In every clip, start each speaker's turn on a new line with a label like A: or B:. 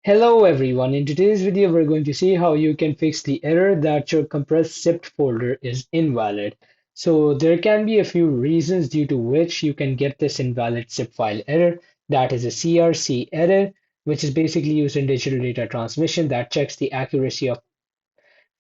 A: Hello everyone, in today's video we're going to see how you can fix the error that your compressed zipped folder is invalid. So there can be a few reasons due to which you can get this invalid zip file error. That is a CRC error, which is basically used in digital data transmission that checks the accuracy of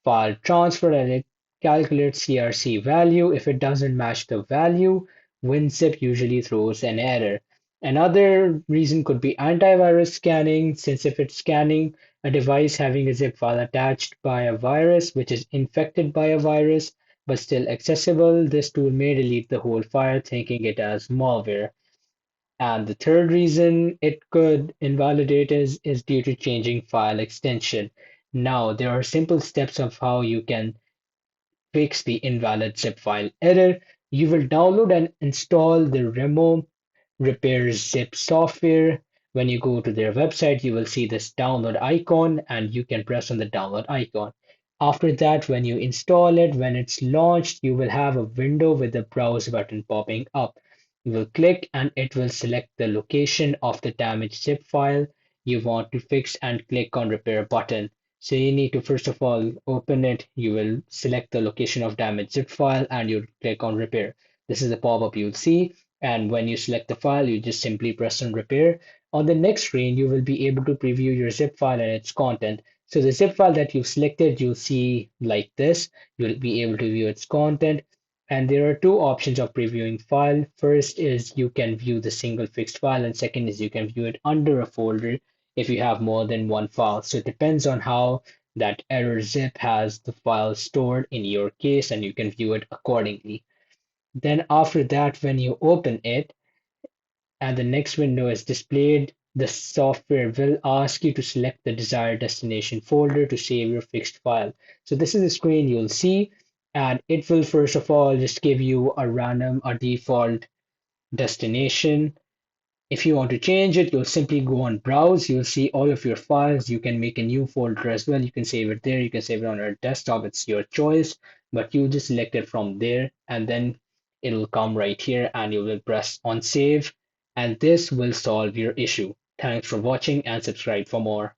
A: file transfer and it calculates CRC value. If it doesn't match the value, WinZip usually throws an error. Another reason could be antivirus scanning, since if it's scanning a device having a zip file attached by a virus which is infected by a virus but still accessible, this tool may delete the whole file thinking it as malware. And the third reason it could invalidate is due to changing file extension. Now, there are simple steps of how you can fix the invalid zip file error. You will download and install the Remo Repair Zip software. When you go to their website, you will see this download icon and you can press on the download icon. After that, when you install it, when it's launched, you will have a window with the browse button popping up. You will click and it will select the location of the damaged zip file you want to fix and click on repair button. So you need to first of all open it. You will select the location of damaged zip file and you click on repair. This is the pop-up you'll see. And when you select the file, you just simply press on repair. On the next screen, you will be able to preview your zip file and its content. So the zip file that you've selected, you'll see like this. You'll be able to view its content. And there are two options of previewing file. First is you can view the single fixed file, and second is you can view it under a folder if you have more than one file. So it depends on how that error zip has the file stored in your case, and you can view it accordingly. Then after that, when you open it and the next window is displayed, the software will ask you to select the desired destination folder to save your fixed file. So this is the screen you'll see, and it will first of all just give you a default destination. If you want to change it, you'll simply go on browse. You'll see all of your files. You can make a new folder as well. You can save it there. You can save it on your desktop. It's your choice, but you just select it from there and then it'll come right here and you will press on save and this will solve your issue. Thanks for watching and subscribe for more.